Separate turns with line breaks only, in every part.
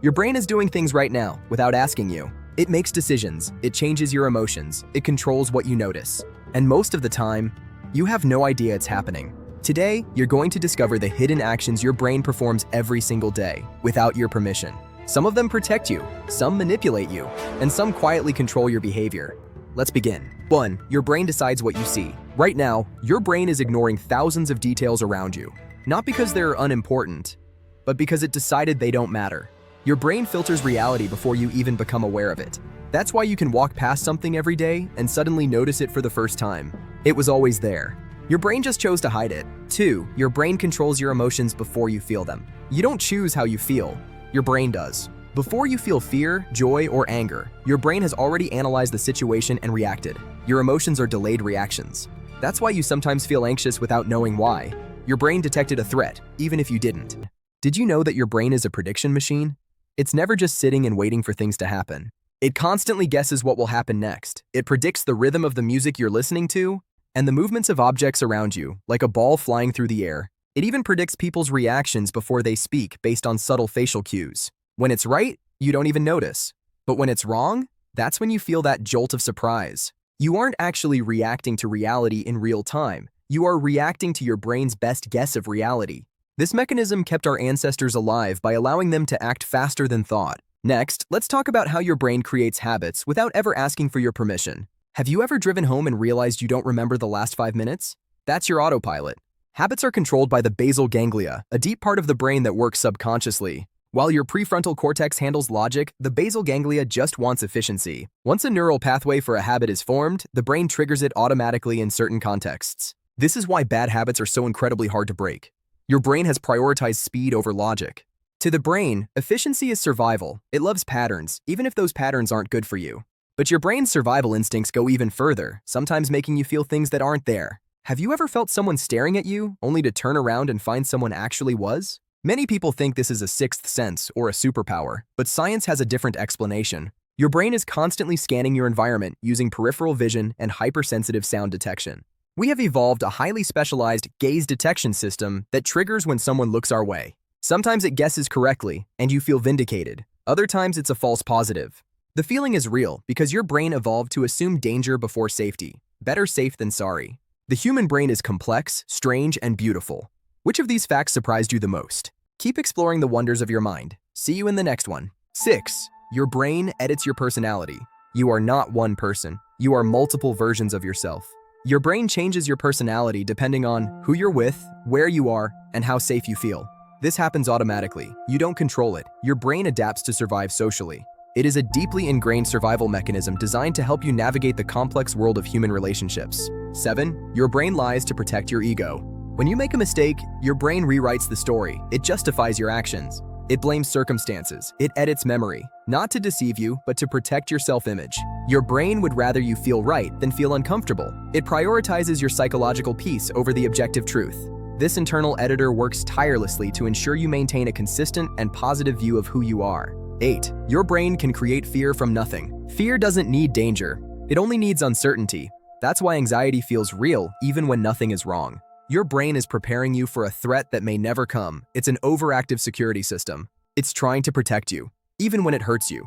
Your brain is doing things right now without asking you. It makes decisions, it changes your emotions, it controls what you notice. And most of the time, you have no idea it's happening. Today, you're going to discover the hidden actions your brain performs every single day without your permission. Some of them protect you, some manipulate you, and some quietly control your behavior. Let's begin. 1. Your brain decides what you see. Right now, your brain is ignoring thousands of details around you. Not because they're unimportant, but because it decided they don't matter. Your brain filters reality before you even become aware of it. That's why you can walk past something every day and suddenly notice it for the first time. It was always there. Your brain just chose to hide it. 2. Your brain controls your emotions before you feel them. You don't choose how you feel. Your brain does. Before you feel fear, joy, or anger, your brain has already analyzed the situation and reacted. Your emotions are delayed reactions. That's why you sometimes feel anxious without knowing why. Your brain detected a threat, even if you didn't. Did you know that your brain is a prediction machine? It's never just sitting and waiting for things to happen. It constantly guesses what will happen next. It predicts the rhythm of the music you're listening to and the movements of objects around you, like a ball flying through the air. It even predicts people's reactions before they speak based on subtle facial cues. When it's right, you don't even notice. But when it's wrong, that's when you feel that jolt of surprise. You aren't actually reacting to reality in real time. You are reacting to your brain's best guess of reality. This mechanism kept our ancestors alive by allowing them to act faster than thought. Next, let's talk about how your brain creates habits without ever asking for your permission. Have you ever driven home and realized you don't remember the last 5 minutes? That's your autopilot. Habits are controlled by the basal ganglia, a deep part of the brain that works subconsciously. While your prefrontal cortex handles logic, the basal ganglia just wants efficiency. Once a neural pathway for a habit is formed, the brain triggers it automatically in certain contexts. This is why bad habits are so incredibly hard to break. Your brain has prioritized speed over logic. To the brain, efficiency is survival. It loves patterns, even if those patterns aren't good for you. But your brain's survival instincts go even further, sometimes making you feel things that aren't there. Have you ever felt someone staring at you, only to turn around and find someone actually was? Many people think this is a sixth sense or a superpower, but science has a different explanation. Your brain is constantly scanning your environment using peripheral vision and hypersensitive sound detection. We have evolved a highly specialized gaze detection system that triggers when someone looks our way. Sometimes it guesses correctly, and you feel vindicated. Other times it's a false positive. The feeling is real because your brain evolved to assume danger before safety. Better safe than sorry. The human brain is complex, strange, and beautiful. Which of these facts surprised you the most? Keep exploring the wonders of your mind. See you in the next one. 6. Your brain edits your personality. You are not one person. You are multiple versions of yourself. Your brain changes your personality depending on who you're with, where you are, and how safe you feel. This happens automatically. You don't control it. Your brain adapts to survive socially. It is a deeply ingrained survival mechanism designed to help you navigate the complex world of human relationships. 7. Your brain lies to protect your ego. When you make a mistake, your brain rewrites the story. It justifies your actions. It blames circumstances. It edits memory. Not to deceive you, but to protect your self-image. Your brain would rather you feel right than feel uncomfortable. It prioritizes your psychological peace over the objective truth. This internal editor works tirelessly to ensure you maintain a consistent and positive view of who you are. 8. Your brain can create fear from nothing. Fear doesn't need danger. It only needs uncertainty. That's why anxiety feels real even when nothing is wrong. Your brain is preparing you for a threat that may never come. It's an overactive security system. It's trying to protect you, even when it hurts you.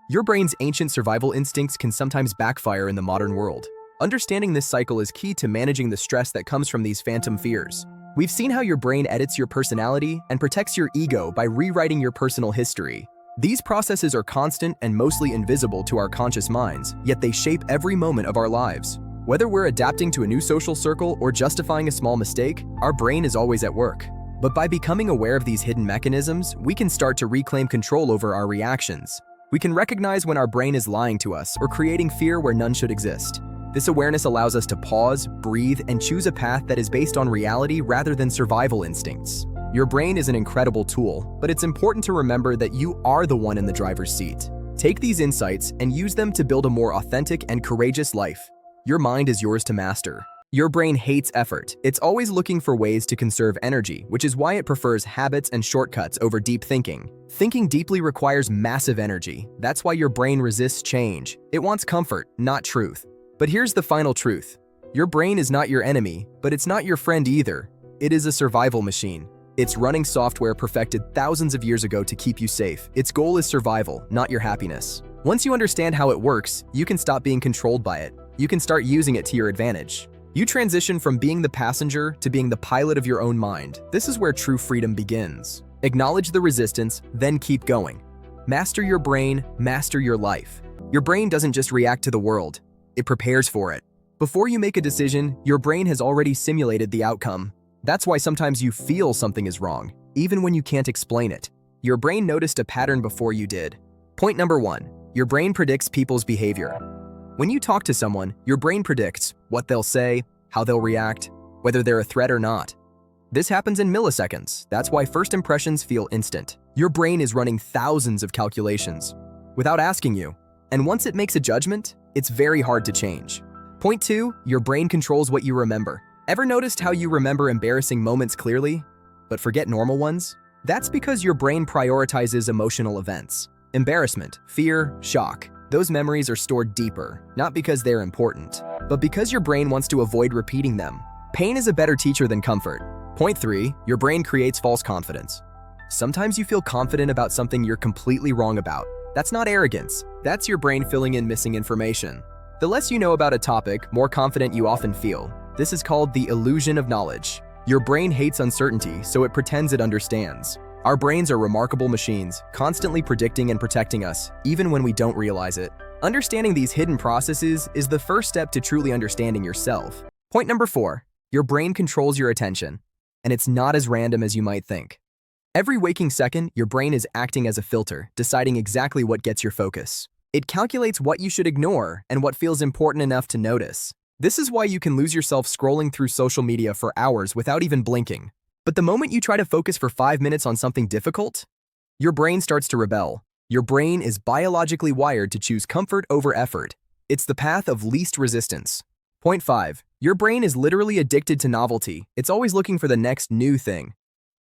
Your brain's ancient survival instincts can sometimes backfire in the modern world. Understanding this cycle is key to managing the stress that comes from these phantom fears. We've seen how your brain edits your personality and protects your ego by rewriting your personal history. These processes are constant and mostly invisible to our conscious minds, yet they shape every moment of our lives. Whether we're adapting to a new social circle or justifying a small mistake, our brain is always at work. But by becoming aware of these hidden mechanisms, we can start to reclaim control over our reactions. We can recognize when our brain is lying to us or creating fear where none should exist. This awareness allows us to pause, breathe, and choose a path that is based on reality rather than survival instincts. Your brain is an incredible tool, but it's important to remember that you are the one in the driver's seat. Take these insights and use them to build a more authentic and courageous life. Your mind is yours to master. Your brain hates effort. It's always looking for ways to conserve energy, which is why it prefers habits and shortcuts over deep thinking. Thinking deeply requires massive energy. That's why your brain resists change. It wants comfort, not truth. But here's the final truth. Your brain is not your enemy, but it's not your friend either. It is a survival machine. It's running software perfected thousands of years ago to keep you safe. Its goal is survival, not your happiness. Once you understand how it works, you can stop being controlled by it. You can start using it to your advantage. You transition from being the passenger to being the pilot of your own mind. This is where true freedom begins. Acknowledge the resistance, then keep going. Master your brain, master your life. Your brain doesn't just react to the world, it prepares for it. Before you make a decision, your brain has already simulated the outcome. That's why sometimes you feel something is wrong, even when you can't explain it. Your brain noticed a pattern before you did. Point number 1. Your brain predicts people's behavior. When you talk to someone, your brain predicts what they'll say, how they'll react, whether they're a threat or not. This happens in milliseconds. That's why first impressions feel instant. Your brain is running thousands of calculations without asking you. And once it makes a judgment, it's very hard to change. Point 2, your brain controls what you remember. Ever noticed how you remember embarrassing moments clearly, but forget normal ones? That's because your brain prioritizes emotional events. Embarrassment, fear, shock. Those memories are stored deeper, not because they're important, but because your brain wants to avoid repeating them. Pain is a better teacher than comfort. Point 3, your brain creates false confidence. Sometimes you feel confident about something you're completely wrong about. That's not arrogance. That's your brain filling in missing information. The less you know about a topic, more confident you often feel. This is called the illusion of knowledge. Your brain hates uncertainty, so it pretends it understands. Our brains are remarkable machines, constantly predicting and protecting us, even when we don't realize it. Understanding these hidden processes is the first step to truly understanding yourself. Point number 4, your brain controls your attention, and it's not as random as you might think. Every waking second, your brain is acting as a filter, deciding exactly what gets your focus. It calculates what you should ignore and what feels important enough to notice. This is why you can lose yourself scrolling through social media for hours without even blinking. But the moment you try to focus for 5 minutes on something difficult, your brain starts to rebel. Your brain is biologically wired to choose comfort over effort. It's the path of least resistance. Point 5, your brain is literally addicted to novelty. It's always looking for the next new thing.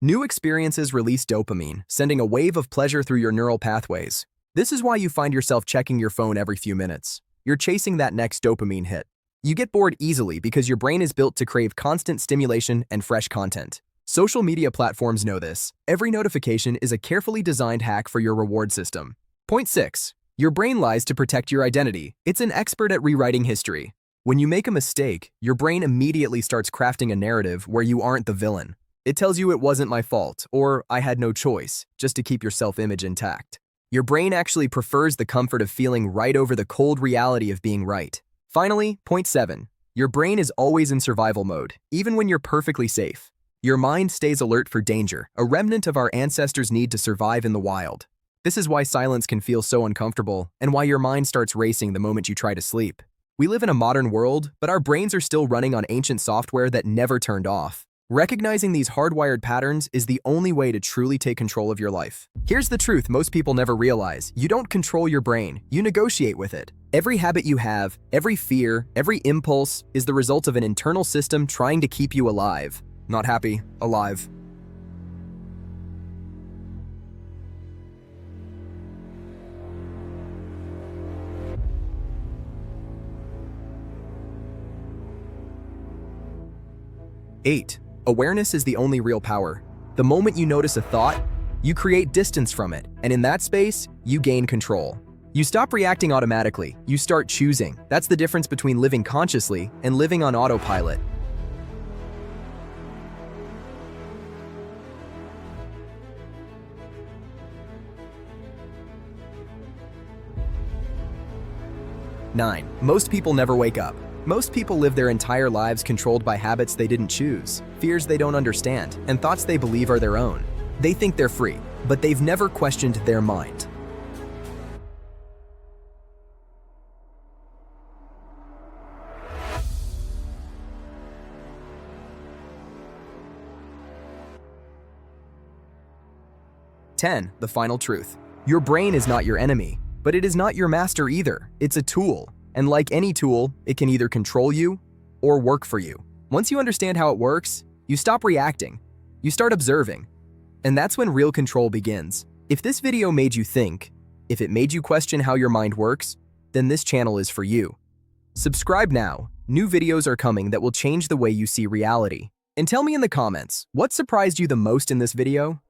New experiences release dopamine, sending a wave of pleasure through your neural pathways. This is why you find yourself checking your phone every few minutes. You're chasing that next dopamine hit. You get bored easily because your brain is built to crave constant stimulation and fresh content. Social media platforms know this. Every notification is a carefully designed hack for your reward system. Point 6, your brain lies to protect your identity. It's an expert at rewriting history. When you make a mistake, your brain immediately starts crafting a narrative where you aren't the villain. It tells you it wasn't my fault, or I had no choice, just to keep your self-image intact. Your brain actually prefers the comfort of feeling right over the cold reality of being right. Finally, point 7, your brain is always in survival mode, even when you're perfectly safe. Your mind stays alert for danger, a remnant of our ancestors' need to survive in the wild. This is why silence can feel so uncomfortable, and why your mind starts racing the moment you try to sleep. We live in a modern world, but our brains are still running on ancient software that never turned off. Recognizing these hardwired patterns is the only way to truly take control of your life. Here's the truth most people never realize. You don't control your brain, you negotiate with it. Every habit you have, every fear, every impulse is the result of an internal system trying to keep you alive. Not happy, alive. Eight, awareness is the only real power. The moment you notice a thought, you create distance from it, and in that space, you gain control. You stop reacting automatically, you start choosing. That's the difference between living consciously and living on autopilot. Nine, most people never wake up. Most people live their entire lives controlled by habits they didn't choose, fears they don't understand, and thoughts they believe are their own. They think they're free, but they've never questioned their mind. Ten, the final truth. Your brain is not your enemy, but it is not your master either. It's a tool. And like any tool, it can either control you or work for you. Once you understand how it works, you stop reacting. You start observing. And that's when real control begins. If this video made you think, if it made you question how your mind works, then this channel is for you. Subscribe now. New videos are coming that will change the way you see reality. And tell me in the comments, what surprised you the most in this video?